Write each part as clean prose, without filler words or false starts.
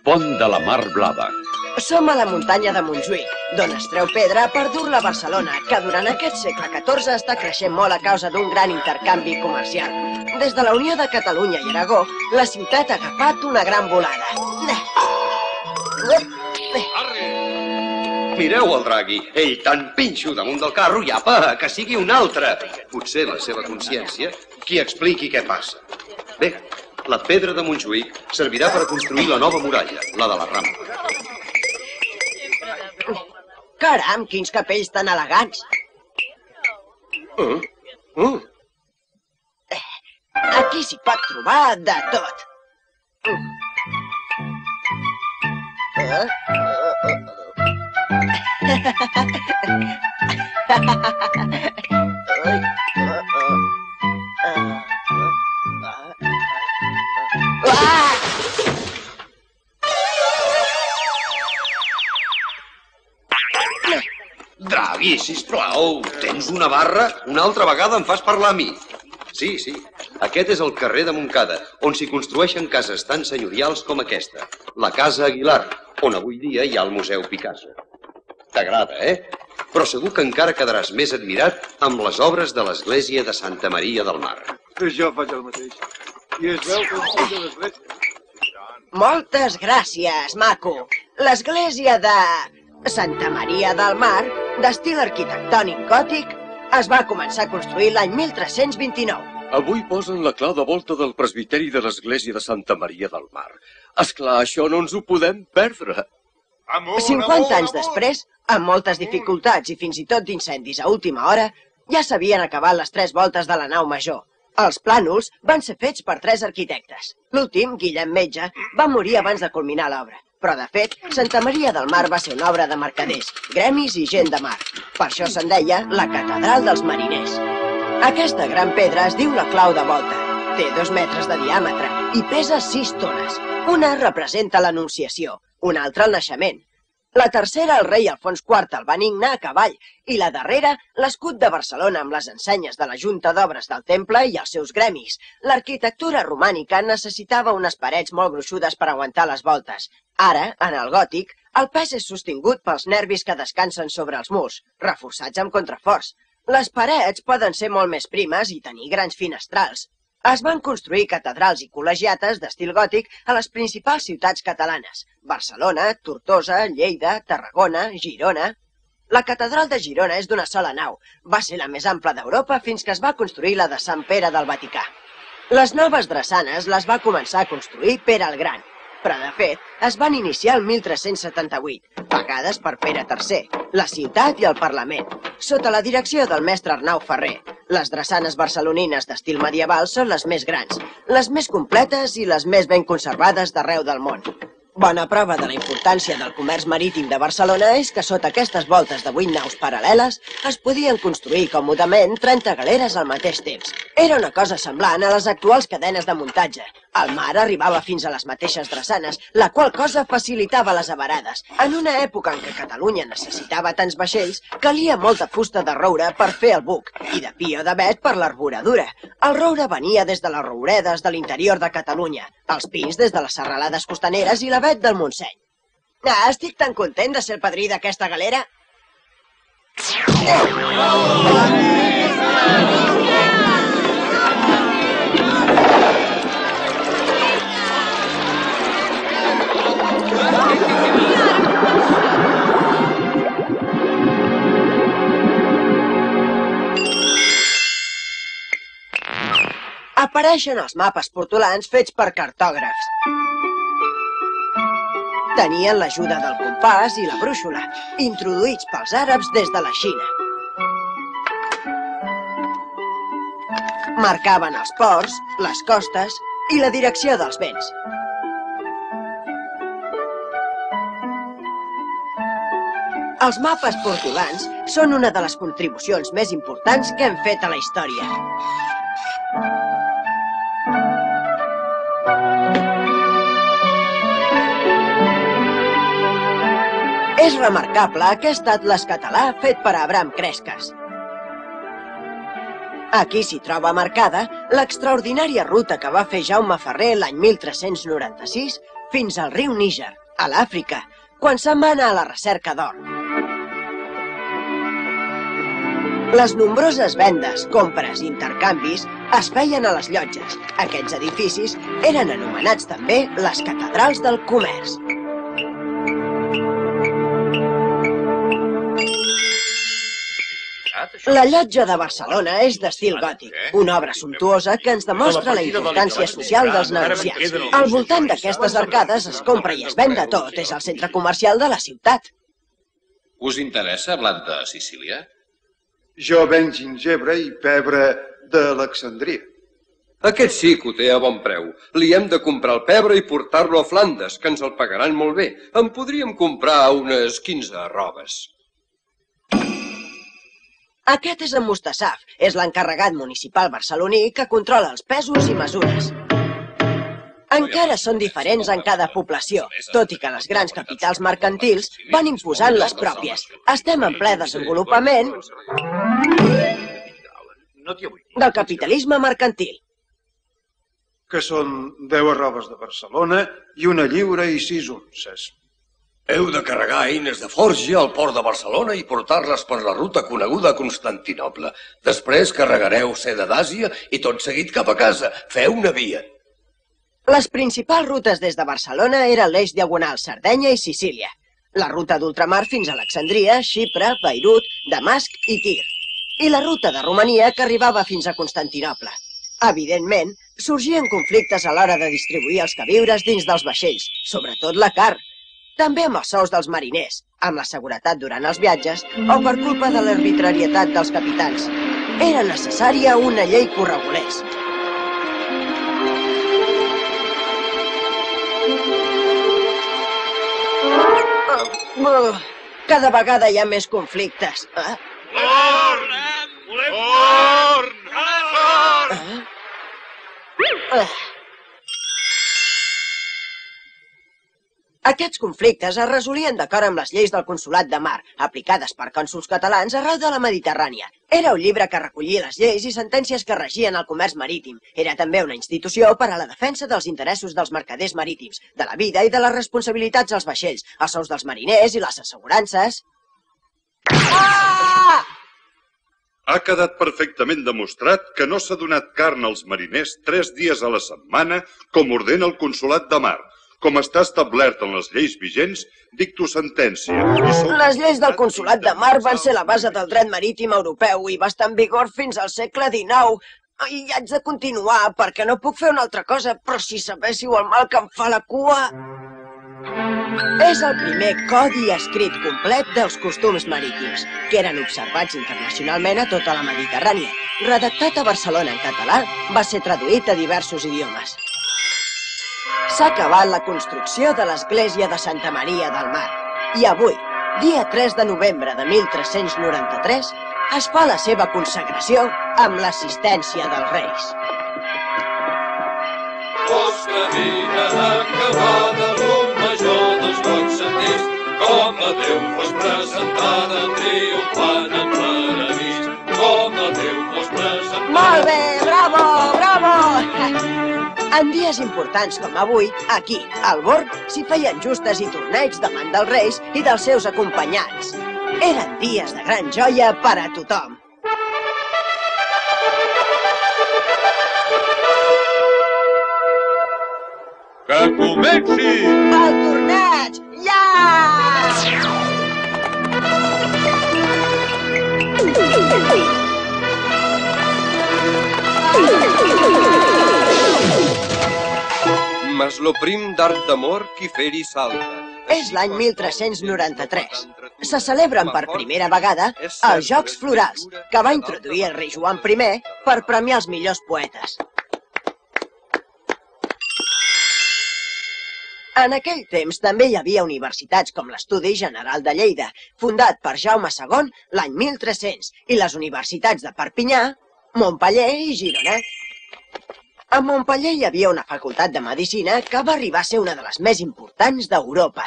pont de la Mar Blava. Som a la muntanya de Montjuïc, d'on es treu pedra per dur-la a Barcelona, que durant aquest segle XIV està creixent molt a causa d'un gran intercanvi comercial. Des de la Unió de Catalunya i Aragó, la ciutat ha agafat una gran volada. Mireu el Draghi, ell tan pinxo damunt del carro i apa, que sigui un altre. Potser la seva consciència qui expliqui què passa. Bé, la pedra de Montjuïc servirà per construir la nova muralla, la de la Rambla. Caram, quins capells tan elegants. Aquí s'hi pot trobar de tot. Draghi, sisplau, tens una barra? Una altra vegada em fas parlar a mi. Sí, aquest és el carrer de Montcada, on s'hi construeixen cases tan senyorials com aquesta. La Casa Aguilar, on avui dia hi ha el Museu Picasso. T'agrada, Però segur que encara quedaràs més admirat amb les obres de l'església de Santa Maria del Mar. Jo faig el mateix. I es veu que em faig de l'església. Moltes gràcies, maco. L'església de Santa Maria del Mar, d'estil arquitectònic gòtic, es va començar a construir l'any 1329. Avui posen la clau de volta del presbiteri de l'església de Santa Maria del Mar. Esclar, això no ens ho podem perdre. 50 anys després, amb moltes dificultats i fins i tot d'incendis a última hora, ja s'havien acabat les 3 voltes de la nau major. Els plànols van ser fets per 3 arquitectes. L'últim, Guillem Metge, va morir abans de culminar l'obra. Però, de fet, Santa Maria del Mar va ser una obra de mercaders, gremis i gent de mar. Per això se'n deia la Catedral dels Mariners. Aquesta gran pedra es diu la clau de volta. Té 2 metres de diàmetre i pesa 6 tones. Una representa l'Anunciació, una altra el naixement. La tercera el rei Alfons IV el benigna a cavall i la darrera l'escut de Barcelona amb les ensenyes de la Junta d'Obres del Temple i els seus gremis. L'arquitectura romànica necessitava unes parets molt gruixudes per aguantar les voltes. Ara, en el gòtic, el pes és sostingut pels nervis que descansen sobre els murs, reforçats amb contraforts. Les parets poden ser molt més primes i tenir grans finestrals. Es van construir catedrals i col·legiates d'estil gòtic a les principals ciutats catalanes: Barcelona, Tortosa, Lleida, Tarragona, Girona. La catedral de Girona és d'una sola nau. Va ser la més ampla d'Europa fins que es va construir la de Sant Pere del Vaticà. Les noves drassanes les va començar a construir Pere el Gran, però de fet es van iniciar el 1378, pagades per Pere III, la ciutat i el Parlament, sota la direcció del mestre Arnau Ferrer. Les drassanes barcelonines d'estil medieval són les més grans, les més completes i les més ben conservades d'arreu del món. Bona prova de la importància del comerç marítim de Barcelona és que sota aquestes voltes de 8 naus paral·leles es podien construir còmodament 30 galeres al mateix temps. Era una cosa semblant a les actuals cadenes de muntatge. El mar arribava fins a les mateixes drassanes, la qual cosa facilitava les avarades. En una època en què Catalunya necessitava tants vaixells, calia molta fusta de roure per fer el buc i de pi o d'avet per l'arboradura. El roure venia des de les rouredes de l'interior de Catalunya, els pins des de les serralades costaneres i l'avet del Montseny. Estic tan content de ser el padrí d'aquesta galera. Apareixen els mapes portolans fets per cartògrafs. Tenien l'ajuda del compàs i la brúixola, introduïts pels àrabs des de la Xina. Marcaven els ports, les costes i la direcció dels vents. Els mapes portolans són una de les contribucions més importants que hem fet a la història. És remarcable aquest atles català fet per Abraham Cresques. Aquí s'hi troba marcada l'extraordinària ruta que va fer Jaume Ferrer l'any 1396 fins al riu Níger, a l'Àfrica, quan se'n va anar a la recerca d'or. Les nombroses vendes, compres i intercanvis es feien a les llotges. Aquests edificis eren anomenats també les catedrals del comerç. La llotja de Barcelona és d'estil gòtic, una obra sumptuosa que ens demostra la importància social dels negociants. Al voltant d'aquestes arcades es compra i es ven de tot, és el centre comercial de la ciutat. Us interessa blat de Sicília? Jo venc gingebre i pebre d'Alexandria. Aquest sí que ho té a bon preu. Li hem de comprar el pebre i portar-lo a Flandes, que ens el pagaran molt bé. En podríem comprar unes 15 arrobes. Aquest és en Mustassaf, és l'encarregat municipal barceloní que controla els pesos i mesures. Encara són diferents en cada població, tot i que les grans capitals mercantils van imposant les pròpies. Estem en ple desenvolupament del capitalisme mercantil. Que són 10 arrobes de Barcelona i una lliura i 6 unces. Heu de carregar eines de forja al port de Barcelona i portar-les per la ruta coneguda a Constantinoble. Després carregareu seda d'Àsia i tot seguit cap a casa. Feu una via. Les principals rutes des de Barcelona eren l'eix diagonal Sardenya i Sicília, la ruta d'ultramar fins a Alexandria, Xipre, Beirut, Damasc i Tir, i la ruta de Romania que arribava fins a Constantinoble. Evidentment, sorgien conflictes a l'hora de distribuir els queviures dins dels vaixells, sobretot la carn, també amb els sous dels mariners, amb la seguretat durant els viatges o per culpa de l'arbitrarietat dels capitans. Era necessària una llei que ho regulés. Cada vegada hi ha més conflictes. Forn! Volem forn! Forn! Aquests conflictes es resolien d'acord amb les lleis del Consolat de Mar, aplicades per cònsols catalans arreu de la Mediterrània. Era un llibre que recollia les lleis i sentències que regien el comerç marítim. Era també una institució per a la defensa dels interessos dels mercaders marítims, de la vida i de les responsabilitats dels vaixells, els sous dels mariners i les assegurances. Ah! Ha quedat perfectament demostrat que no s'ha donat carn als mariners 3 dies a la setmana com ordena el Consolat de Mar. Com està establert en les lleis vigents, dicto sentència. Les lleis del Consolat de Mar van ser la base del dret marítim europeu i va estar en vigor fins al segle XIX. I haig de continuar perquè no puc fer una altra cosa, però si sabéssiu el mal que em fa la cua... És el primer codi escrit complet dels costums marítims, que eren observats internacionalment a tota la Mediterrània. Redactat a Barcelona en català, va ser traduït a diversos idiomes. S'ha acabat la construcció de l'església de Santa Maria del Mar. I avui, dia 3 de novembre de 1393, es fa la seva consagració amb l'assistència dels reis. Vostra vida acabada, l'un major dels bons sentits, com la Déu fos presentada, triomfant en paradís, com la Déu fos presentada... Molt bé, bravo, bravo! En dies importants com avui, aquí, al Born, s'hi feien justes i torneigs davant dels reis i dels seus acompanyants. Eren dies de gran joia per a tothom. Que comenci! El torneig! Ja! Masloprim d'art d'amor qui feri salta. És l'any 1393. Se celebren per primera vegada els Jocs Florals, que va introduir el rei Joan I per premiar els millors poetes. En aquell temps també hi havia universitats com l'Estudi General de Lleida, fundat per Jaume II l'any 1300, i les universitats de Perpinyà, Montpeller i Girona. A Montpeller hi havia una facultat de medicina que va arribar a ser una de les més importants d'Europa.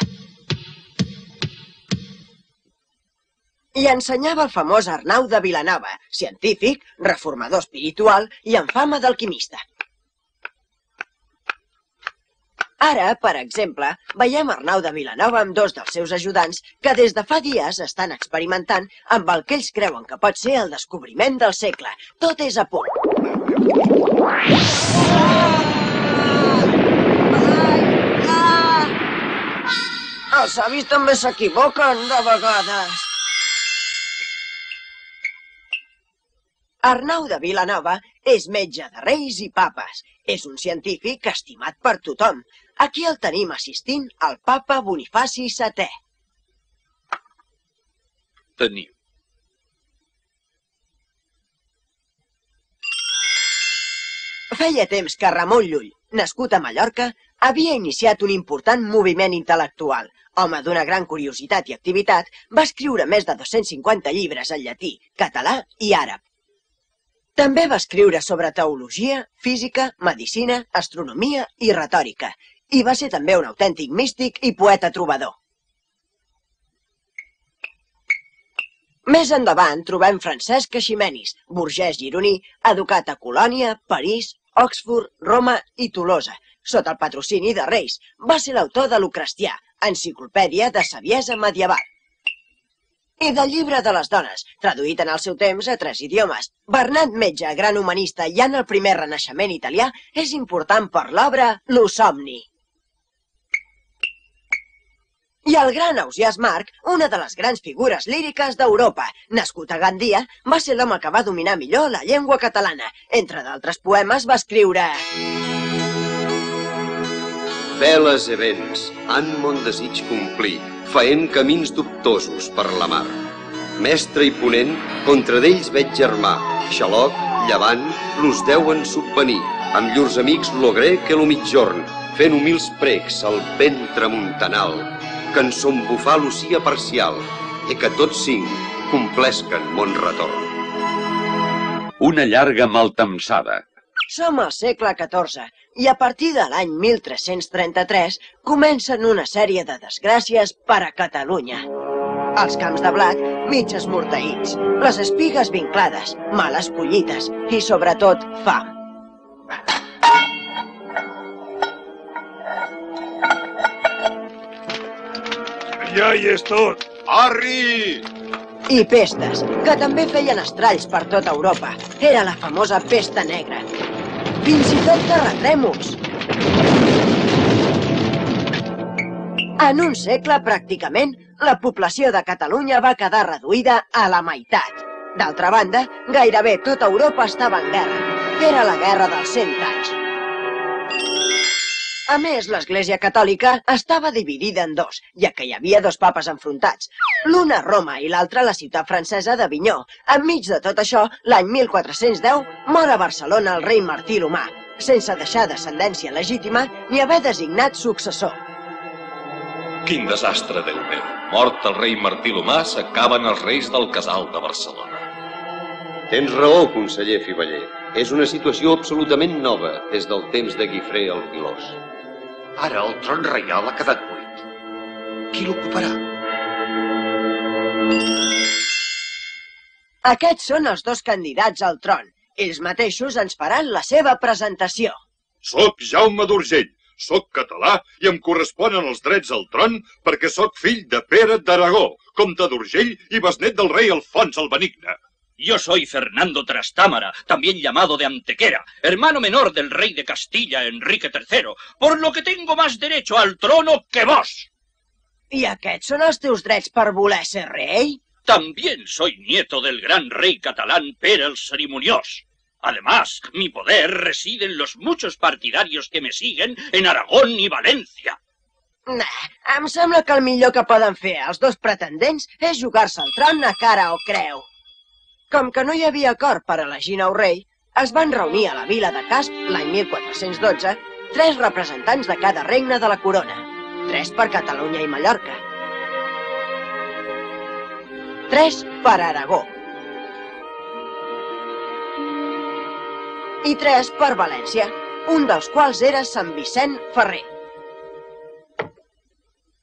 I ensenyava el famós Arnau de Vilanova, científic, reformador espiritual i amb fama d'alquimista. Ara, per exemple, veiem Arnau de Vilanova amb dos dels seus ajudants que des de fa dies estan experimentant amb el que ells creuen que pot ser el descobriment del segle. Tot és a punt. Els avis també s'equivoquen de vegades. Arnau de Vilanova és metge de reis i papes. És un científic estimat per tothom. Aquí el tenim assistint al papa Bonifaci VII. Teniu. Feia temps que Ramon Llull, nascut a Mallorca, havia iniciat un important moviment intel·lectual. Home d'una gran curiositat i activitat, va escriure més de 250 llibres en llatí, català i àrab. També va escriure sobre teologia, física, medicina, astronomia i retòrica, i va ser també un autèntic místic i poeta trobador. Més endavant trobem Francesc Eiximenis, burgès gironí, educat a Colònia, París, Oxford, Roma i Tolosa, sota el patrocini de reis. Va ser l'autor de Lucrestià, enciclopèdia de saviesa medieval. I del Llibre de les dones, traduït en el seu temps a 3 idiomes. Bernat Metge, gran humanista i en el primer renaixement italià, és important per l'obra Lo somni. I el gran Ausiàs Marc, una de les grans figures líriques d'Europa, nascut a Gandia, va ser l'home que va dominar millor la llengua catalana. Entre d'altres poemes va escriure... Veles e vents, han mon desig complir, faent camins dubtosos per la mar. Mestre i ponent, contra d'ells veig germà, Xaloc, Llevant, los deuen subvenir, amb llurs amics lo grec que lo mitjorn, fent humils precs al vent tramuntanal, que en son bufar l'ocia parcial, i que tots cinc complesquen mon retorn. Una llarga maltemsada. Som al segle XIV i a partir de l'any 1333 comencen una sèrie de desgràcies per a Catalunya. Els camps de blat, mig esmorteïts, les espigues vinclades, males collites i, sobretot, fam. Ja hi és tot. Arri! I pestes, que també feien estralls per tota Europa. Era la famosa pesta negra. Fins i tot terratrèmols. En un segle, pràcticament, la població de Catalunya va quedar reduïda a la meitat. D'altra banda, gairebé tota Europa estava en guerra. Era la guerra dels 100 anys. A més, l'Església Catòlica estava dividida en dos, ja que hi havia dos papes enfrontats. L'un a Roma i l'altre a la ciutat francesa d'Avinyó. Enmig de tot això, l'any 1410, mor a Barcelona el rei Martí l'Humà, sense deixar descendència legítima ni haver designat successor. Quin desastre, Déu meu. Mort el rei Martí l'Humà, s'acaben els reis del casal de Barcelona. Tens raó, conseller Fiveller. És una situació absolutament nova des del temps de Guifré el Pilós. Ara el tron reial ha quedat buit. Qui l'ocuparà? Aquests són els dos candidats al tron. Ells mateixos ens faran la seva presentació. Soc Jaume d'Urgell, soc català i em corresponen els drets al tron perquè soc fill de Pere d'Aragó, comte d'Urgell i besnet del rei Alfons el Benigne. Yo soy Fernando Trastámara, también llamado de Antequera, hermano menor del rey de Castilla, Enrique III, por lo que tengo más derecho al trono que vos. I aquests són els teus drets per voler ser rei? También soy nieto del gran rey catalán Pere el Cerimoniós. Además, mi poder reside en los muchos partidarios que me siguen en Aragón y Valencia. Em sembla que el millor que poden fer els dos pretendents és jugar-se el tron a cara o creu. Com que no hi havia acord per elegir nou rei, es van reunir a la vila de Casp l'any 1412 3 representants de cada regne de la corona, 3 per Catalunya i Mallorca, 3 per Aragó i 3 per València, un dels quals era Sant Vicent Ferrer.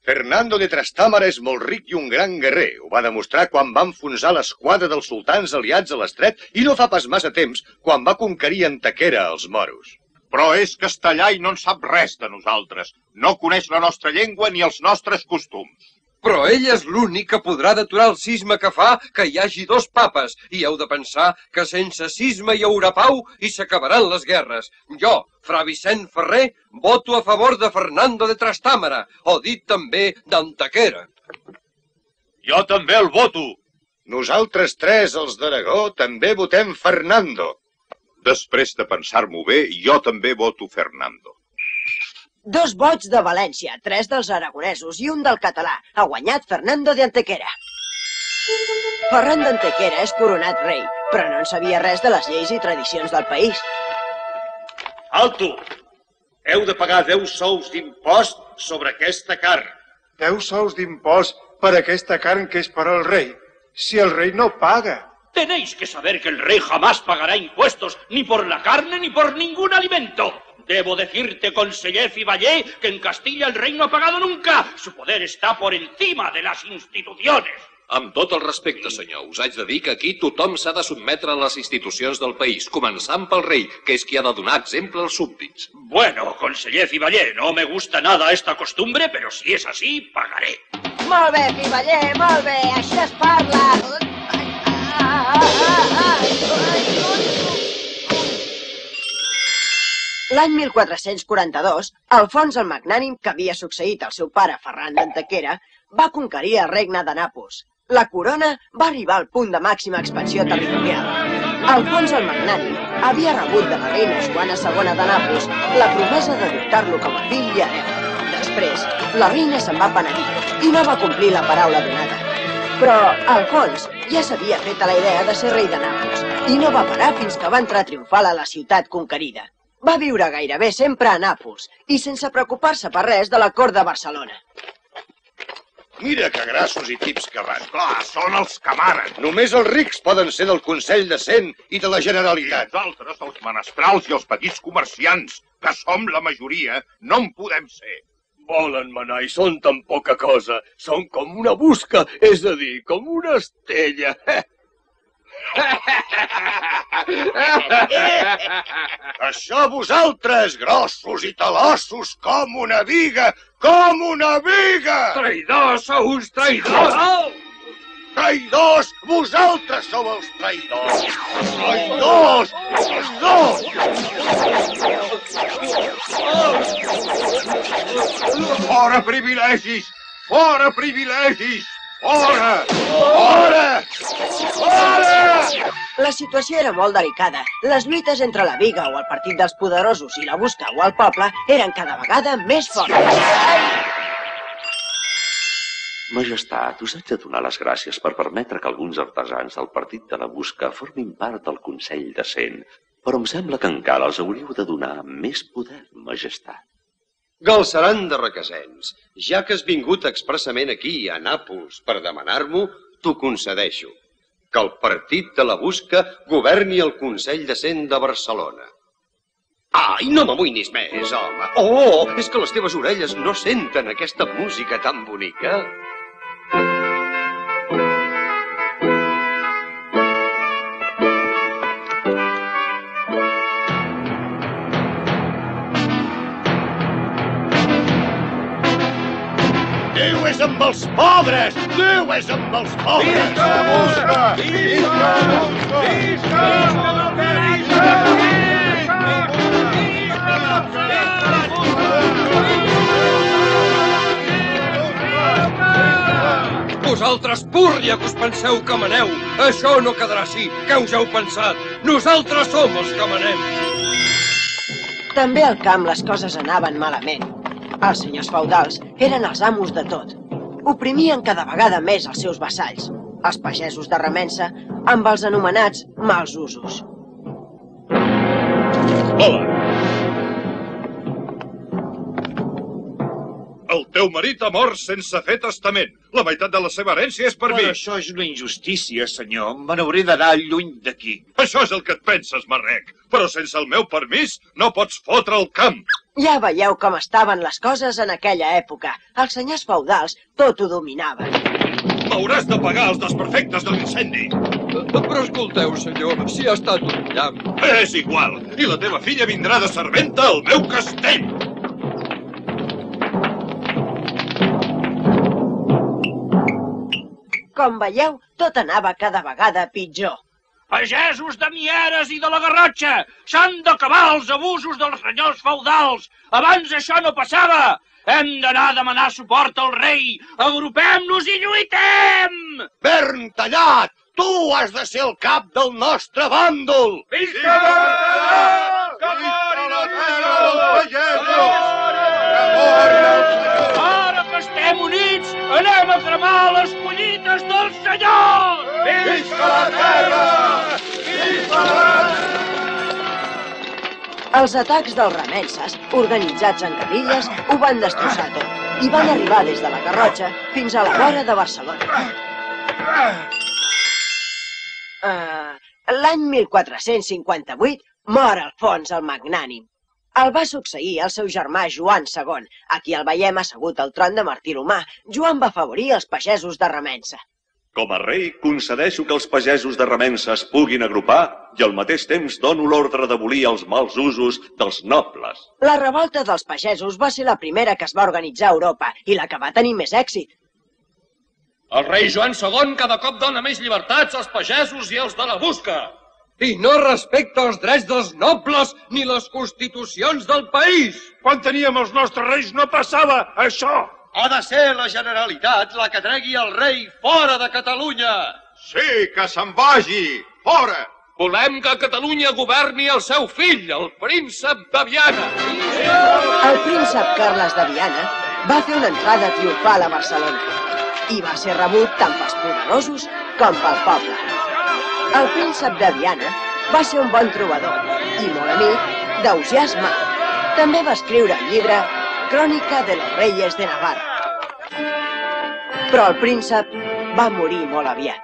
Fernando de Trastámara és molt ric i un gran guerrer. Ho va demostrar quan va enfonsar l'esquadra dels sultans aliats a l'estret i no fa pas massa temps quan va conquerir Antequera als moros. Però és castellà i no en sap res de nosaltres. No coneix la nostra llengua ni els nostres costums. Però ell és l'únic que podrà deturar el cisma que fa que hi hagi dos papes. I heu de pensar que sense cisma hi haurà pau i s'acabaran les guerres. Jo, fra Vicent Ferrer, voto a favor de Fernando de Trastámara, o dit també d'Antequera. Jo també el voto. Nosaltres tres, els d'Aragó, també votem Fernando. Després de pensar-m'ho bé, jo també voto Fernando. 2 vots de València, 3 dels aragonesos i un del català. Ha guanyat Fernando de Antequera. Ferran d'Antequera és coronat rei, però no en sabia res de les lleis i tradicions del país. Alto! Heu de pagar 10 sous d'impost sobre aquesta carn. 10 sous d'impost per aquesta carn que és per al rei. Si el rei no paga. Tenéis que saber que el rey jamás pagará impuestos, ni por la carne ni por ningún alimento. Debo decirte, conseller Fivallé, que en Castilla el rey no ha pagado nunca. Su poder está por encima de las instituciones. Amb tot el respecte, senyor, us haig de dir que aquí tothom s'ha de sotmetre a les institucions del país, començant pel rei, que és qui ha de donar exemple als súbdits. Bueno, conseller Fivallé, no me gusta nada esta costumbre, pero si es así, pagaré. Molt bé, Fivallé, molt bé, així es parla. L'any 1442, Alfons el Magnànim, que havia succeït al seu pare Ferran d'Antequera, va conquerir el regne de Nàpols. La corona va arribar al punt de màxima expansió territorial. Alfons el Magnànim havia rebut de la reina Joana II de Nàpols la promesa d'adoptar-lo com a fill i hereu. Després, la reina se'n va penedir i no va complir la paraula donada. Però Alfons ja s'havia fet a la idea de ser rei de Nàpols i no va parar fins que va entrar triomfal a la ciutat conquerida. Va viure gairebé sempre a Nàpols i sense preocupar-se per res de la cort de Barcelona. Mira que grassos i tips que van. Clar, són els que manen. Només els rics poden ser del Consell de Cent i de la Generalitat. Nosaltres, els menestrals i els petits comerciants, que som la majoria, no en podem ser. Volen manar i són tan poca cosa. Són com una busca, és a dir, com una estella. Això vosaltres, grossos i talossos, com una viga, com una viga! Traïdors, sou uns traïdors! Traïdors! Vosaltres sou els traïdors! Traïdors! Traïdors! Fora privilegis! Fora privilegis! Fora! Fora! Fora! La situació era molt delicada. Les lluites entre la Viga o el Partit dels Poderosos i la Busca o el poble eren cada vegada més fortes. Majestat, us haig de donar les gràcies per permetre que alguns artesans del Partit de la Busca formin part del Consell de Cent, però em sembla que encara els hauríeu de donar més poder, majestat. Galceran de Requesens, ja que has vingut expressament aquí, a Nàpols, per demanar-m'ho, t'ho concedeixo. Que el Partit de la Busca governi el Consell de Cent de Barcelona. Ai, no m'amoïnis més, home. Oh, és que les teves orelles no senten aquesta música tan bonica. Déu és amb els pobres! Déu és amb els pobres! Visca la Busca! Visca la Busca! Visca! Vosaltres, púrria, que us penseu que maneu! Això no quedarà així! Què us heu pensat? Nosaltres som els que manem! També al camp les coses anaven malament. Els senyors feudals eren els amos de tot. Oprimien cada vegada més els seus vassalls, els pagesos de remença, amb els anomenats mals usos. Hola! El teu marit ha mort sense fer testament. La meitat de la seva herència és per mi. Però això és una injustícia, senyor. Me n'hauré d'anar lluny d'aquí. Això és el que et penses, marrec. Però sense el meu permís no pots fotre el camp. Ja veieu com estaven les coses en aquella època. Els senyors feudals tot ho dominaven. m'hauràs de pagar els desperfectes de l'incendi. Però escolteu, senyor, si ha estat un llamp... És igual, i la teva filla vindrà de serventa al meu castell. Com veieu, tot anava cada vegada pitjor. Pagesos de Mieres i de la Garrotxa, s'han d'acabar els abusos dels senyors feudals. Abans això no passava. Hem d'anar a demanar suport al rei. Agrupem-nos i lluitem! Bern tallat! Tu has de ser el cap del nostre bàndol! Visca Bertallat! Que mori la terra dels pagesos! Que mori el senyor! Ara que estem units, anem a cremar les collites del senyor! Visca la terra! Visca la terra! Els atacs dels remenses, organitzats en guerrilles, ho van destrossar tot i van arribar des de la Garrotxa fins a la vora de Barcelona. L'any 1458 mor Alfons el Magnànim. El va succeir el seu germà Joan II, a qui el veiem assegut al tron de Martí l'Humà. Joan va afavorir els pagesos de remença. Com a rei, concedeixo que els pagesos de remença es puguin agrupar i al mateix temps dono l'ordre d'abolir els mals usos dels nobles. La revolta dels pagesos va ser la primera que es va organitzar a Europa i la que va tenir més èxit. El rei Joan II cada cop dona més llibertats als pagesos i als de la busca. I no respecta els drets dels nobles ni les constitucions del país. Quan teníem els nostres reis no passava això. Ha de ser la Generalitat la que tregui el rei fora de Catalunya. Sí, que se'n vagi! Fora! Volem que Catalunya governi el seu fill, el príncep de Viana. El príncep Carles de Viana va fer una entrada triomfal a Barcelona i va ser rebut tant pels poderosos com pel poble. El príncep de Viana va ser un bon trobador i molt amic d'Ausiàs Marc. També va escriure el llibre Crònica de los Reyes de Navarra. Però el príncep va morir molt aviat.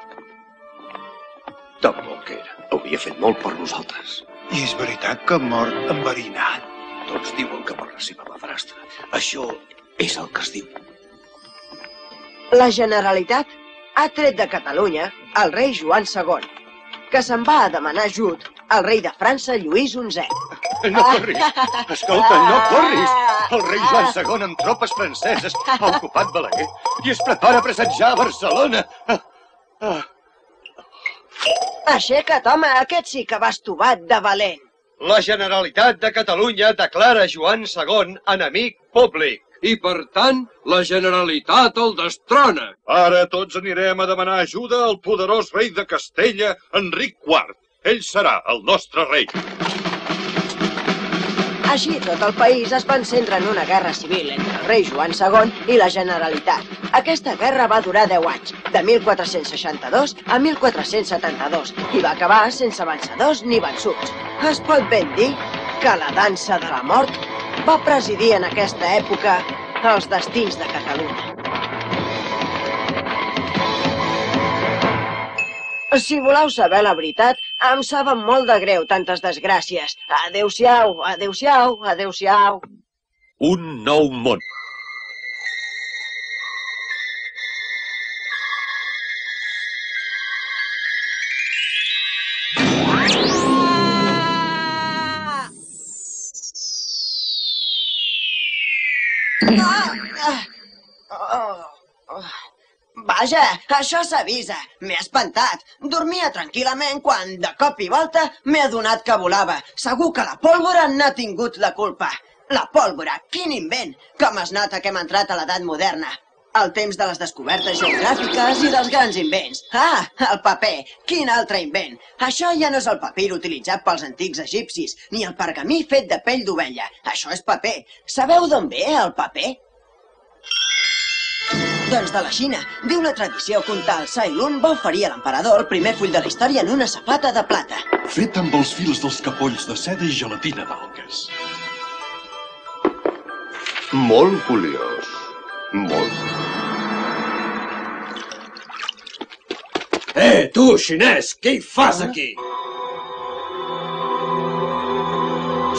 Tampoc era. Hauria fet molt per nosaltres. I és veritat que ha mort enverinat. Tots diuen que per la seva madrastra. Això és el que es diu. La Generalitat ha tret de Catalunya el rei Joan II, que se'n va a demanar ajut al rei de França, Lluís XI. No corris! Escolta, no corris! El rei Joan II amb tropes franceses ha ocupat Balaguer i es prepara a presentar a Barcelona. Aixeca't, home, aquest sí que va estovat de valent. La Generalitat de Catalunya declara Joan II enemic públic. I, per tant, la Generalitat el destrona. Ara tots anirem a demanar ajuda al poderós rei de Castella, Enric IV. Ell serà el nostre rei. Així, tot el país es va encendre en una guerra civil entre el rei Joan II i la Generalitat. Aquesta guerra va durar 10 anys, de 1462 a 1472, i va acabar sense vencedors ni vençuts. Es pot ben dir que la dansa de la mort va presidir en aquesta època els destins de Catalunya. Si voleu saber la veritat, em saben molt de greu tantes desgràcies. Adéu-siau, adéu-siau, adéu-siau. Un nou món. Vaja, això s'avisa. M'he espantat. Dormia tranquil·lament quan, de cop i volta, m'he adonat que volava. Segur que la pólvora n'ha tingut la culpa. La pólvora, quin invent! Com es nota que hem entrat a l'edat moderna. El temps de les descobertes geogràfiques i dels grans invents. Ah, el paper! Quin altre invent! Això ja no és el papir utilitzat pels antics egipcis, ni el pergamí fet de pell d'ovella. Això és paper. Sabeu d'on ve el paper? Doncs de la Xina. Diu la tradició que un tal Sai Lun va oferir a l'emperador el primer full de la història en una safata de plata. Fet amb els fils dels capolls de seda i gelatina d'algues. Molt curiós. Molt. Tu, xinès, què hi fas aquí?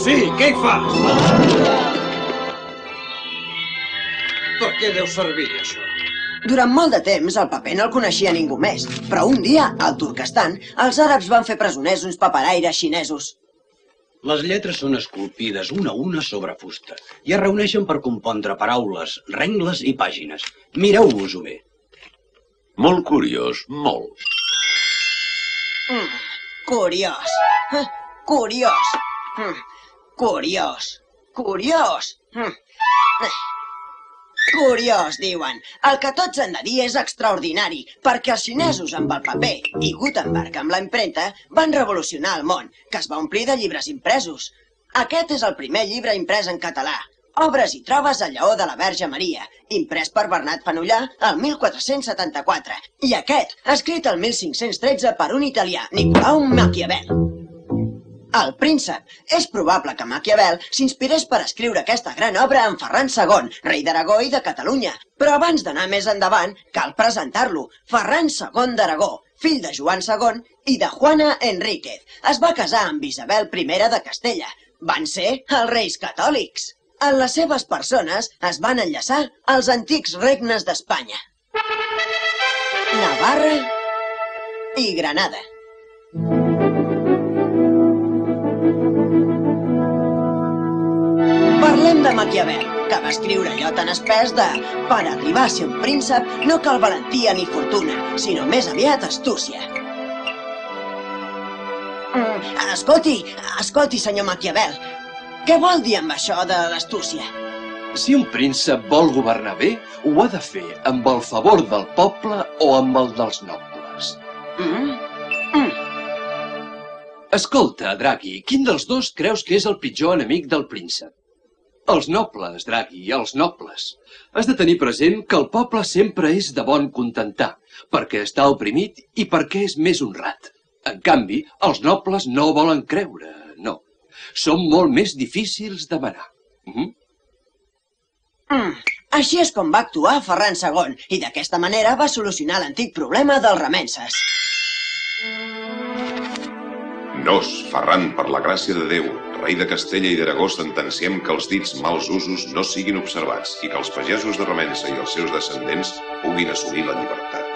Sí, què hi fas? Per què deu servir, això? Durant molt de temps, el paper no el coneixia ningú més, però un dia, al Turquestan, els àrabs van fer presoners uns paperaires xinesos. Les lletres són esculpides una a una sobre fusta i es reuneixen per compondre paraules, rengles i pàgines. Mireu-vos-ho bé. Molt curiós, molt. Curiós. Curiós. Curiós. Curiós. Curiós, diuen. El que tots han de dir és extraordinari, perquè els xinesos amb el paper i Gutenberg amb la impremta van revolucionar el món, que es va omplir de llibres impresos. Aquest és el primer llibre imprès en català. Obres i trobes al Lleó de la Verge Maria, imprès per Bernat Fenollar el 1474. I aquest, escrit el 1513 per un italià, Nicolau Maquiavel. El príncep. És probable que Maquiavel s'inspirés per escriure aquesta gran obra en Ferran II, rei d'Aragó i de Catalunya. Però abans d'anar més endavant, cal presentar-lo. Ferran II d'Aragó, fill de Joan II i de Juana Enríquez. Es va casar amb Isabel I de Castella. Van ser els reis catòlics. En les seves persones es van enllaçar els antics regnes d'Espanya: Navarra i Granada. Parlem de Maquiavel, que va escriure allò tan espès de «Per arribar a ser un príncep no cal valentia ni fortuna, sinó més aviat astúcia». Escolti, senyor Maquiavel, què vol dir amb això de l'astúcia? Si un príncep vol governar bé, ho ha de fer amb el favor del poble o amb el dels nobles. Escolta, Draghi, quin dels dos creus que és el pitjor enemic del príncep? Els nobles, Draghi, els nobles. Has de tenir present que el poble sempre és de bon contentar, perquè està oprimit i perquè és més honrat. En canvi, els nobles no volen creure, no. Són molt més difícils de manar. Així és com va actuar Ferran II, i d'aquesta manera va solucionar l'antic problema dels remenses. Nos, Ferran, per la gràcia de Déu, rei de Castella i d'Aragó, sentenciem que els dits mals usos no siguin observats i que els pagesos de Remença i els seus descendents puguin assolir la llibertat.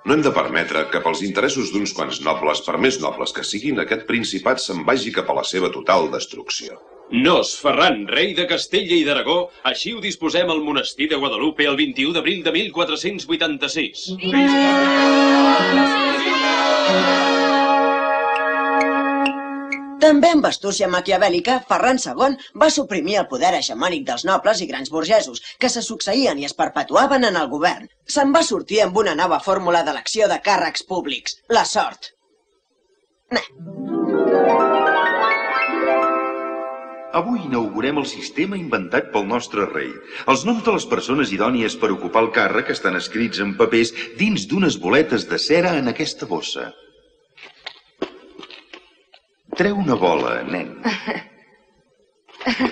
No hem de permetre que pels interessos d'uns quants nobles, per més nobles que siguin, aquest principat se'n vagi cap a la seva total destrucció. Nos, Ferran, rei de Castella i d'Aragó, així ho disposem al monestir de Guadalupe el 21 d'abril de 1486. També amb astúcia maquiavèlica, Ferran II va suprimir el poder hegemònic dels nobles i grans burgesos, que se succeïen i es perpetuaven en el govern. Se'n va sortir amb una nova fórmula d'elecció de càrrecs públics, la sort. Avui inaugurem el sistema inventat pel nostre rei. Els noms de les persones idònies per ocupar el càrrec estan escrits en papers dins d'unes boletes de cera en aquesta bossa. Treu una bola, nen.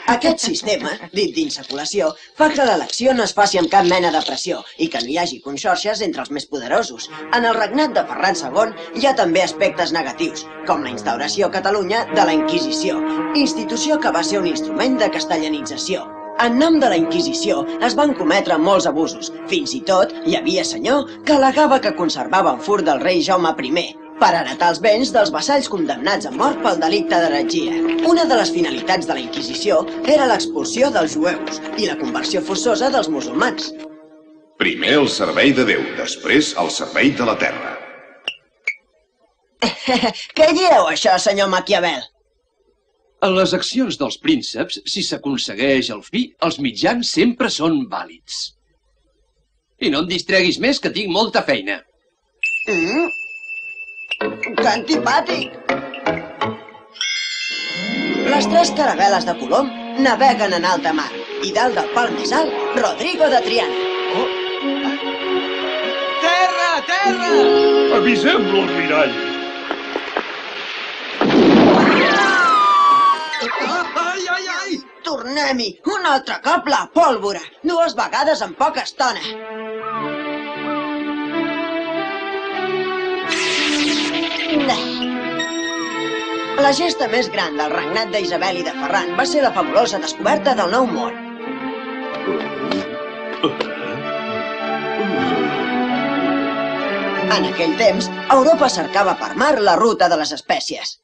Aquest sistema, dit d'insaculació, fa que l'elecció no es faci amb cap mena de pressió i que no hi hagi conxorxes entre els més poderosos. En el regnat de Ferran II hi ha també aspectes negatius, com la instauració a Catalunya de la Inquisició, institució que va ser un instrument de castellanització. En nom de la Inquisició es van cometre molts abusos. Fins i tot hi havia senyor que al·legava que conservava un fur del rei Jaume I, per heretar els béns dels vassalls condemnats a mort pel delicte d'heretgia. Una de les finalitats de la Inquisició era l'expulsió dels jueus i la conversió forçosa dels musulmans. Primer el servei de Déu, després el servei de la terra. Què dieu, això, senyor Maquiavel? En les accions dels prínceps, si s'aconsegueix el fi, els mitjans sempre són vàlids. I no em distreguis més, que tinc molta feina. Que antipàtic! Les tres caravel·les de Colom naveguen en alta mar i dalt del pal més alt, Rodrigo de Triana. Terra, terra! Avisem-lo al mirall. Ai! Tornem-hi! Un altre cop la pólvora! 2 vegades en poca estona! La gesta més gran del regnat d'Isabel i de Ferran va ser la fabulosa descoberta del Nou Món. En aquell temps, Europa cercava per mar la ruta de les espècies.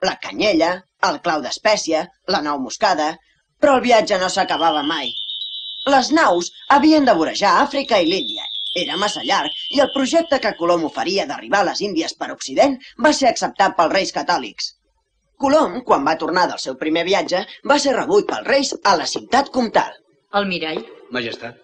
La canyella, el clau d'espècia, la nou moscada... Però el viatge no s'acabava mai. Les naus havien de vorejar Àfrica i l'Índia. Era massa llarg i el projecte que Colom oferia d'arribar a les Índies per Occident va ser acceptat pels reis catòlics. Colom, quan va tornar del seu primer viatge, va ser rebut pels reis a la ciutat comtal. Almirall. Majestat.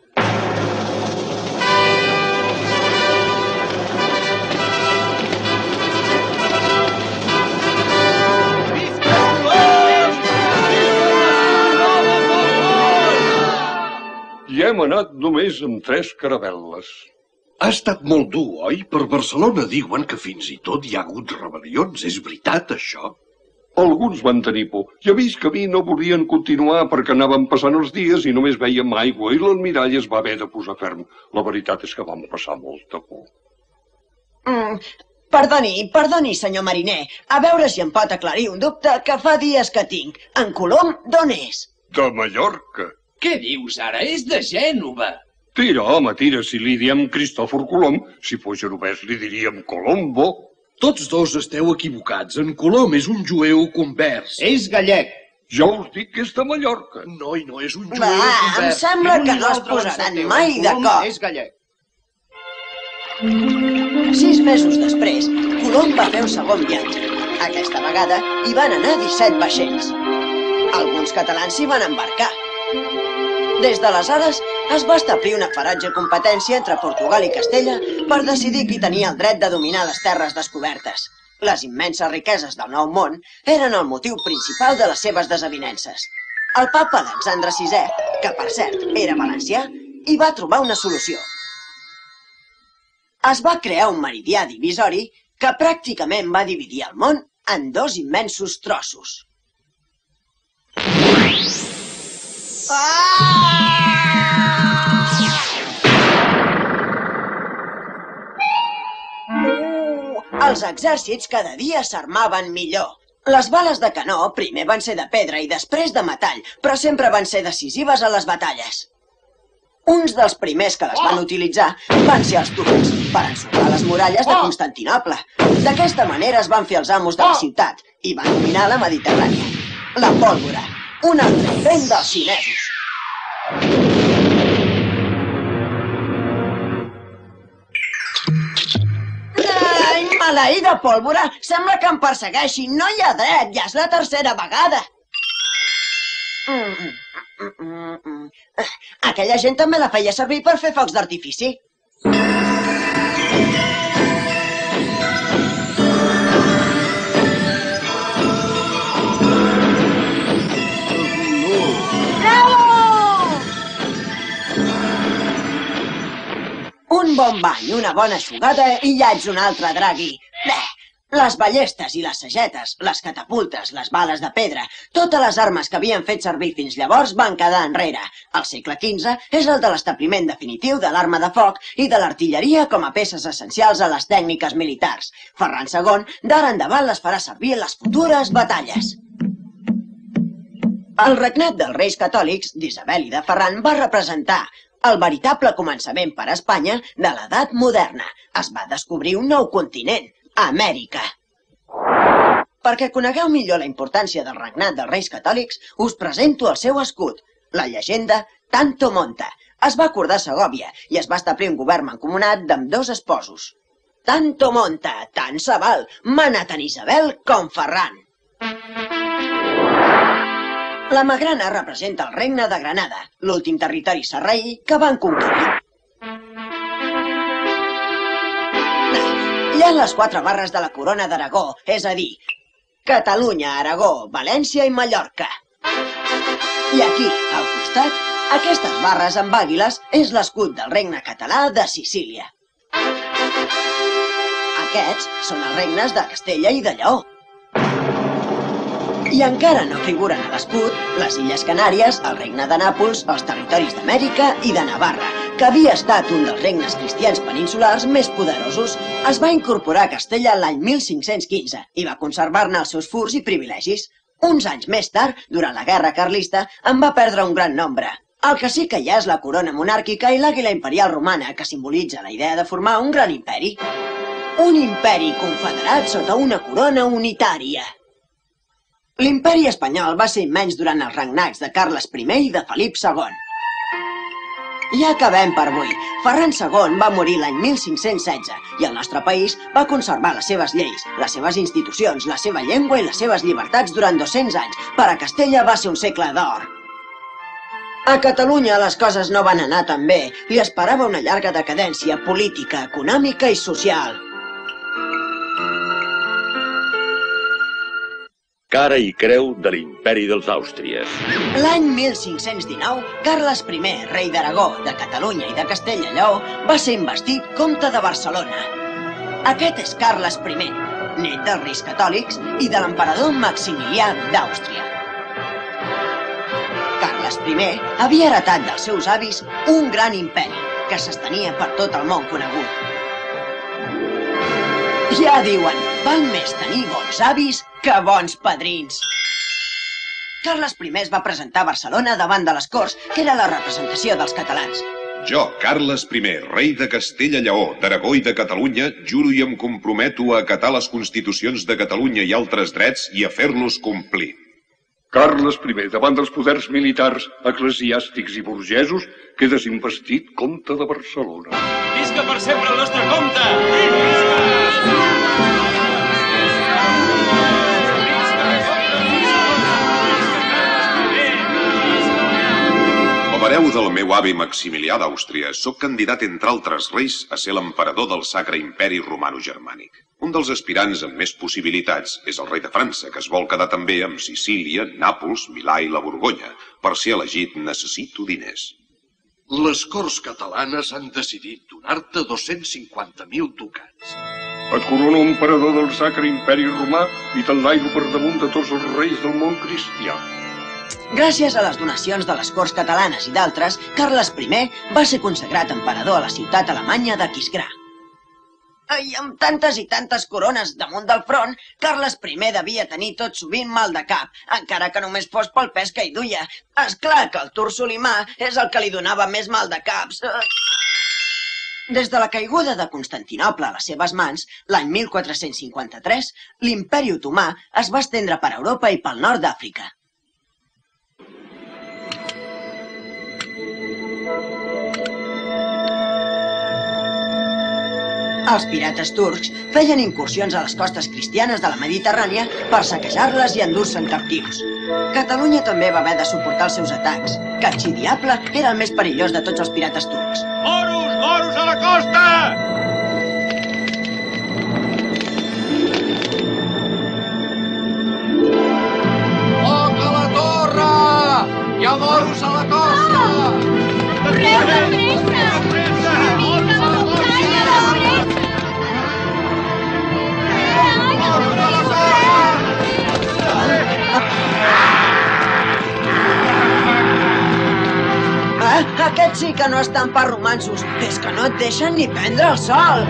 I hem anat només amb 3 caravel·les. Ha estat molt dur, oi? Per Barcelona diuen que fins i tot hi ha hagut rebel·lions. És veritat, això? Alguns van tenir por. Ja vist que a mi no volien continuar perquè anaven passant els dies i només veiem aigua i l'almirall es va haver de posar ferm. La veritat és que vam passar molta por. Perdoni, senyor mariner. A veure si em pot aclarir un dubte que fa dies que tinc. En Colom, d'on és? De Mallorca. Què dius ara? És de Gènova. Tira, home, tira. Si li diem Cristòfor Colom, si fos genovès li diríem Colombo. Tots dos esteu equivocats. En Colom és un jueu convers. És gallec. Ja us dic que és de Mallorca. No, i no és un jueu Va, convers. em sembla que no es posaran mai d'acord. És gallec. 6 mesos després, Colom va fer un segon viatge. Aquesta vegada hi van anar 17 vaixells. Alguns catalans s'hi van embarcar. Des d'aleshores es va establir una ferotge competència entre Portugal i Castella per decidir qui tenia el dret de dominar les terres descobertes. Les immenses riqueses del Nou Món eren el motiu principal de les seves desavinences. El papa Alexandre VI, que per cert era valencià, hi va trobar una solució. Es va crear un meridià divisori que pràcticament va dividir el món en 2 immensos trossos. Els exèrcits cada dia s'armaven millor. Les bales de canó primer van ser de pedra i després de metall, però sempre van ser decisives a les batalles. Uns dels primers que les van utilitzar van ser els turcs, per ensorrar les muralles de Constantinoble. D'aquesta manera es van fer els amos de la ciutat i van dominar la Mediterrània. La pólvora, un altre invent dels xinesos. Ai, maleïda pólvora! Sembla que em persegueixi. No hi ha dret, ja és la tercera vegada. Aquella gent també la feia servir per fer focs d'artifici. Un bon bany, una bona eixugada i ja ets un altre Draghi. Les ballestes i les sagetes, les catapultes, les bales de pedra, totes les armes que havien fet servir fins llavors van quedar enrere. El segle XV és el de l'establiment definitiu de l'arma de foc i de l'artilleria com a peces essencials a les tècniques militars. Ferran II d'ara endavant les farà servir en les futures batalles. El regnat dels reis catòlics d'Isabel i de Ferran va representar el veritable començament per a Espanya de l'edat moderna. Es va descobrir un nou continent, Amèrica. Perquè conegueu millor la importància del regnat dels reis catòlics, us presento el seu escut, la llegenda Tanto Monta. Es va acordar a Segòvia i es va establir un govern mancomunat d'ambdós esposos. Tanto Monta, tant se val, mana tant Isabel com Ferran. La magrana representa el regne de Granada, l'últim territori sarraí que van conquerir. Hi ha les 4 barres de la corona d'Aragó, és a dir, Catalunya, Aragó, València i Mallorca. I aquí, al costat, aquestes barres amb àguiles és l'escut del regne català de Sicília. Aquests són els regnes de Castella i de Lleó. I encara no figuren a l'escut les Illes Canàries, el regne de Nàpols, els territoris d'Amèrica i de Navarra, que havia estat un dels regnes cristians peninsulars més poderosos. Es va incorporar a Castella l'any 1515 i va conservar-ne els seus furs i privilegis. Uns anys més tard, durant la Guerra Carlista, en va perdre un gran nombre. El que sí que hi ha és la corona monàrquica i l'àguila imperial romana, que simbolitza la idea de formar un gran imperi. Un imperi confederat sota una corona unitària. L'imperi espanyol va ser immens durant els regnats de Carles I i de Felip II. Ja acabem per avui. Ferran II va morir l'any 1516 i el nostre país va conservar les seves lleis, les seves institucions, la seva llengua i les seves llibertats durant 200 anys. Per a Castella va ser un segle d'or. A Catalunya les coses no van anar tan bé. Li esperava una llarga decadència política, econòmica i social. Cara i creu de l'imperi dels Àustries. L'any 1519, Carles I, rei d'Aragó, de Catalunya i de Castella i Lleó, va ser investit comte de Barcelona. Aquest és Carles I, net dels Reis Catòlics i de l'emperador Maximilià d'Àustria. Carles I havia heretat dels seus avis un gran imperi que s'estenia per tot el món conegut. Ja diuen, val més tenir bons avis que bons padrins. Carles I es va presentar a Barcelona davant de les Corts, que era la representació dels catalans. Jo, Carles I, rei de Castella i Lleó, d'Aragó i de Catalunya, juro i em comprometo a acatar les constitucions de Catalunya i altres drets i a fer-los complir. Carles I, davant dels poders militars, eclesiàstics i burgesos, quedes investit comte de Barcelona. Visca per sempre el nostre comte! Com a hereu del meu avi Maximilià d'Àustria, sóc candidat, entre altres reis, a ser l'emperador del Sacre Imperi Romano-Germànic. Un dels aspirants amb més possibilitats és el rei de França, que es vol quedar també amb Sicília, Nàpols, Milà i la Borgonya. Per ser elegit necessito diners. Les Corts catalanes han decidit donar-te 250.000 ducats. Et corono emperador del Sacre Imperi Romà i t'enlairo per damunt de tots els reis del món cristià. Gràcies a les donacions de les Corts catalanes i d'altres, Carles I va ser consagrat emperador a la ciutat alemanya d'Aquisgrà. I amb tantes i tantes corones damunt del front, Carles I devia tenir tot sovint mal de cap, encara que només fos pel pes que hi duia. És clar que el turc Solimà és el que li donava més mal de caps. Des de la caiguda de Constantinoble a les seves mans, l'any 1453, l'imperi otomà es va estendre per Europa i pel nord d'Àfrica. Els pirates turcs feien incursions a les costes cristianes de la Mediterrània per saquejar-les i endur-se'n captius. Catalunya també va haver de suportar els seus atacs. Capxidiable era el més perillós de tots els pirates turcs. Moros! Moros a la costa! Foc a la torre! Hi ha moros a la costa! Correu de pressa! Aquests sí que no estan per romanços. És que no et deixen ni prendre el sol.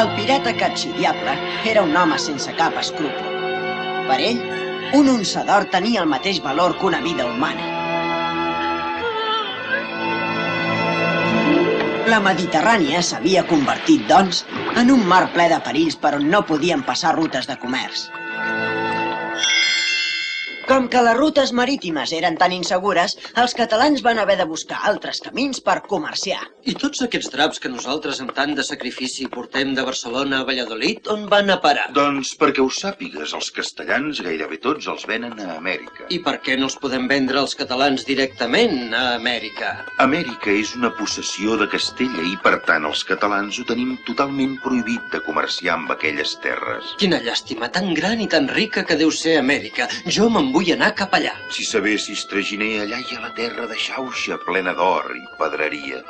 El pirata Capxidiable era un home sense cap escrúpol. Per ell, un unça d'or tenia el mateix valor que una vida humana. La Mediterrània s'havia convertit, doncs, en un mar ple de perills per on no podien passar rutes de comerç. Com que les rutes marítimes eren tan insegures, els catalans van haver de buscar altres camins per comerciar. I tots aquests draps que nosaltres amb tant de sacrifici portem de Barcelona a Valladolid, on van a parar? Doncs perquè ho sàpigues, els castellans gairebé tots els venen a Amèrica. I per què no els podem vendre als catalans directament a Amèrica? Amèrica és una possessió de Castella i, per tant, els catalans ho tenim totalment prohibit de comerciar amb aquelles terres. Quina llàstima, tan gran i tan rica que deu ser Amèrica. Jo me'n vull anar cap allà. Si sabessis, traginer, allà hi ha la terra de Xauxa, plena d'or i pedreria.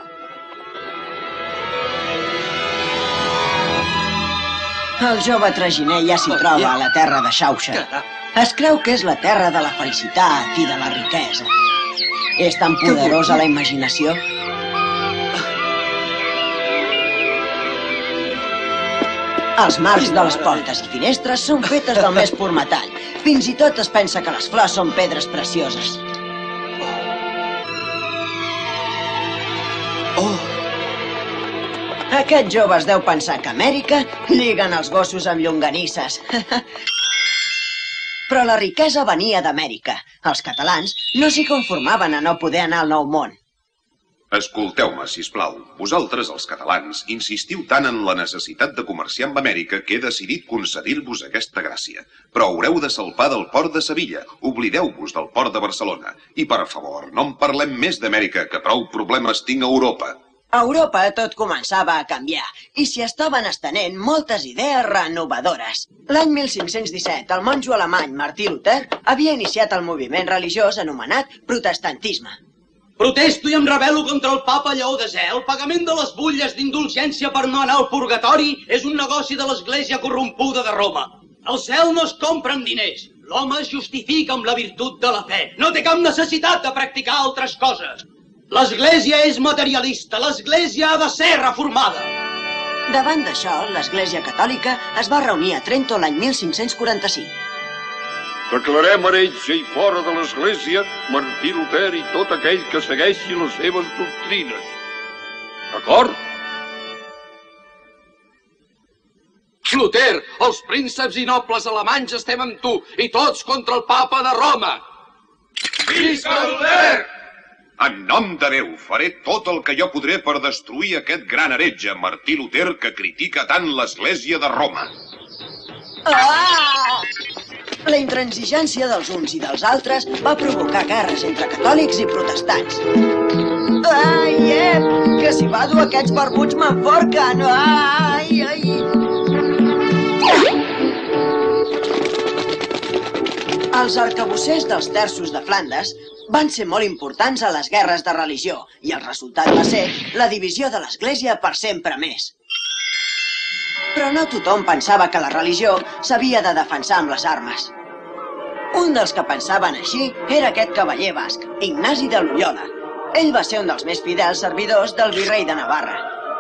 El jove traginer ja s'hi troba a la terra de Xauxa. Es creu que és la terra de la felicitat i de la riquesa. És tan poderosa la imaginació. Els marcs de les portes i finestres són fetes del més pur metall. Fins i tot es pensa que les flors són pedres precioses. Aquest jove es deu pensar que a Amèrica lliguen els gossos amb llonganisses. Però la riquesa venia d'Amèrica. Els catalans no s'hi conformaven a no poder anar al Nou Món. Escolteu-me, sisplau. Vosaltres, els catalans, insistiu tant en la necessitat de comerciar amb Amèrica que he decidit concedir-vos aquesta gràcia. Però haureu de salpar del port de Sevilla. Oblideu-vos del port de Barcelona. I, per favor, no en parlem més d'Amèrica, que prou problemes tinc a Europa. A Europa tot començava a canviar i s'hi estaven estenent moltes idees renovadores. L'any 1517, el monjo alemany Martí Luter havia iniciat el moviment religiós anomenat protestantisme. Protesto i em rebel·lo contra el papa Lleó X. El pagament de les butlles d'indulgència per no anar al purgatori és un negoci de l'església corrompuda de Roma. El cel no es compra amb diners. L'home es justifica amb la virtut de la fe. No té cap necessitat de practicar altres coses. L'Església és materialista, l'Església ha de ser reformada. Davant d'això, l'Església Catòlica es va reunir a Trento l'any 1545. Declarem heretge i fora de l'Església Martí Luter i tot aquell que segueixi les seves doctrines. D'acord? Luter, els prínceps i nobles alemanys estem amb tu i tots contra el papa de Roma. Visca Luter! En nom de Déu, faré tot el que jo podré per destruir aquest gran heretge, Martí Luter, que critica tant l'Església de Roma. La intransigència dels uns i dels altres va provocar guerres entre catòlics i protestants. Que si vado aquests barbuts m'enforquen! Els arcabussers dels terços de Flandes van ser molt importants a les guerres de religió i el resultat va ser la divisió de l'Església per sempre més. Però no tothom pensava que la religió s'havia de defensar amb les armes. Un dels que pensaven així era aquest cavaller basc, Ignasi de Loyola. Ell va ser un dels més fidels servidors del virrei de Navarra.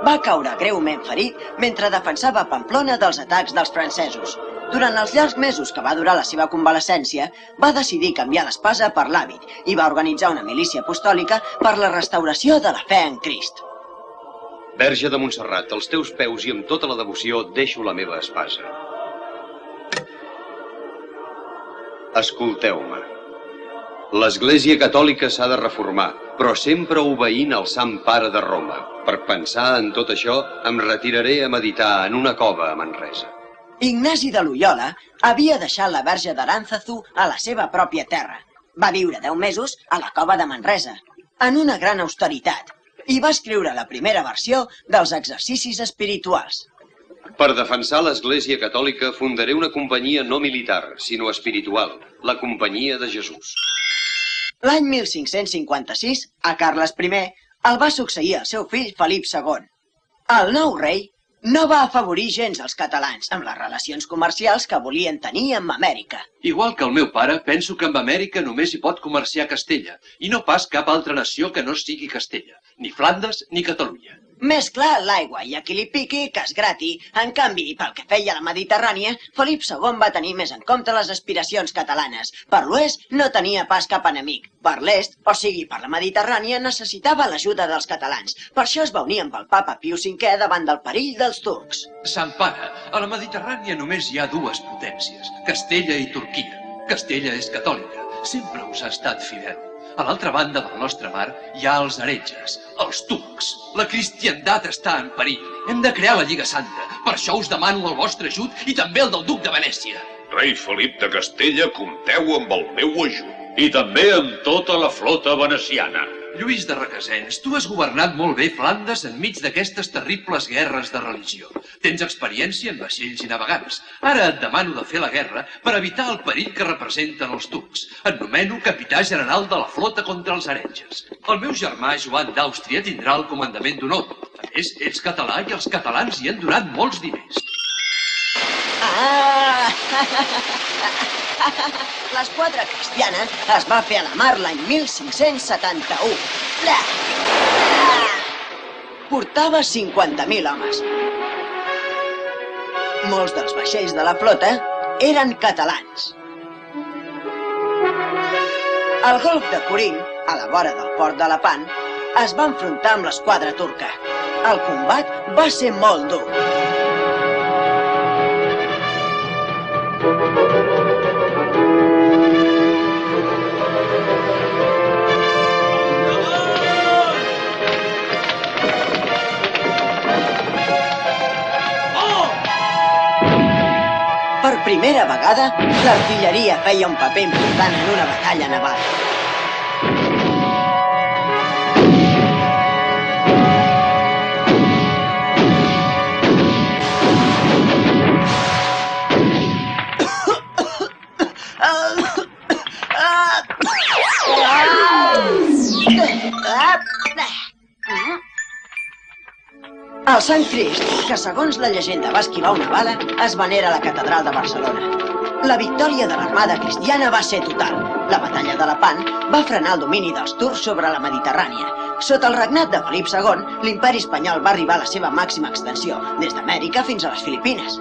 Va caure greument ferit mentre defensava Pamplona dels atacs dels francesos. Durant els llargs mesos que va durar la seva convalescència, va decidir canviar l'espasa per l'hàbit i va organitzar una milícia apostòlica per la restauració de la fe en Crist. Verge de Montserrat, als teus peus i amb tota la devoció deixo la meva espasa. Escolteu-me. L'Església Catòlica s'ha de reformar, però sempre obeint el Sant Pare de Roma. Per pensar en tot això, em retiraré a meditar en una cova a Manresa. Ignasi de Loyola havia deixat la Verge d'Aránzazu a la seva pròpia terra. Va viure 10 mesos a la cova de Manresa, en una gran austeritat, i va escriure la primera versió dels exercicis espirituals. Per defensar l'Església Catòlica fundaré una companyia no militar, sinó espiritual, la Companyia de Jesús. L'any 1556, a Carles I el va succeir el seu fill Felip II. El nou rei no va afavorir gens els catalans amb les relacions comercials que volien tenir amb Amèrica. Igual que el meu pare, penso que amb Amèrica només hi pot comerciar Castella, i no pas cap altra nació que no sigui Castella, ni Flandes ni Catalunya. Més clar l'aigua i a qui li piqui que es grati. En canvi, pel que feia a la Mediterrània, Felip II va tenir més en compte les aspiracions catalanes. Per l'oest no tenia pas cap enemic. Per l'est, o sigui per la Mediterrània, necessitava l'ajuda dels catalans. Per això es va unir amb el papa Pius V davant del perill dels turcs. Sant Pare, a la Mediterrània només hi ha dues potències, Castella i Turquia. Castella és catòlica, sempre us ha estat fidel. A l'altra banda del nostre mar hi ha els heretges, els turcs. La cristiandat està en perill. Hem de crear la Lliga Santa. Per això us demano el vostre ajut i també el del duc de Venècia. Rei Felip de Castella, compteu amb el meu ajut. I també amb tota la flota veneciana. Lluís de Requesens, tu has governat molt bé Flandes enmig d'aquestes terribles guerres de religió. Tens experiència en vaixells i navegants. Ara et demano de fer la guerra per evitar el perill que representen els turcs. Et nomeno capità general de la flota contra els heretges. El meu germà Joan d'Àustria tindrà el comandament d'honor. A més, ets català i els catalans hi han donat molts diners. L'esquadra cristiana es va fer a la mar l'any 1571. Portava 50.000 homes. Molts dels vaixells de la flota eren catalans. Al golf de Corint, a la vora del port de Lepant, es va enfrontar amb l'esquadra turca. El combat va ser molt dur. Per primera vegada, l'artilleria feia un paper important en una batalla naval. El Sant Crist, que segons la llegenda va esquivar una bala, es venera a la catedral de Barcelona. La victòria de l'armada cristiana va ser total. La batalla de Lepant va frenar el domini dels turcs sobre la Mediterrània. Sota el regnat de Felip II, l'imperi espanyol va arribar a la seva màxima extensió, des d'Amèrica fins a les Filipines.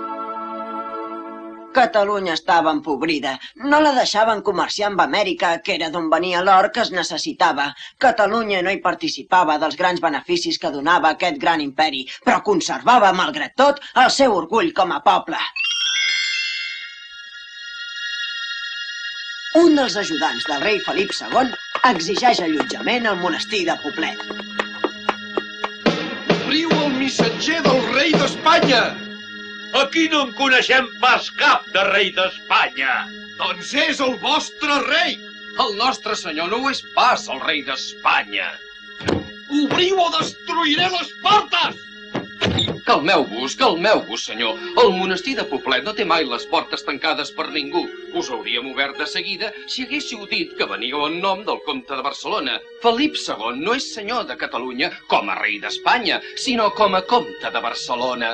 Catalunya estava empobrida. No la deixaven comerciar amb Amèrica, que era d'on venia l'or que es necessitava. Catalunya no hi participava dels grans beneficis que donava aquest gran imperi, però conservava, malgrat tot, el seu orgull com a poble. Un dels ajudants del rei Felip II exigeix allotjament al monestir de Poblet. Obriu el missatger del rei d'Espanya! Aquí no en coneixem pas cap de rei d'Espanya. Doncs és el vostre rei. El nostre senyor no ho és pas el rei d'Espanya. Obriu o destruiré les portes! Calmeu-vos, senyor. El monestir de Poblet no té mai les portes tancades per ningú. Us hauríem obert de seguida si haguéssiu dit que veníeu en nom del comte de Barcelona. Felip II no és senyor de Catalunya com a rei d'Espanya, sinó com a comte de Barcelona.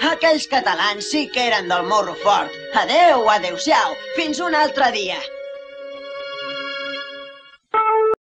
Aquells catalans sí que eren del morro fort. Adeu, adeu-siau, fins un altre dia.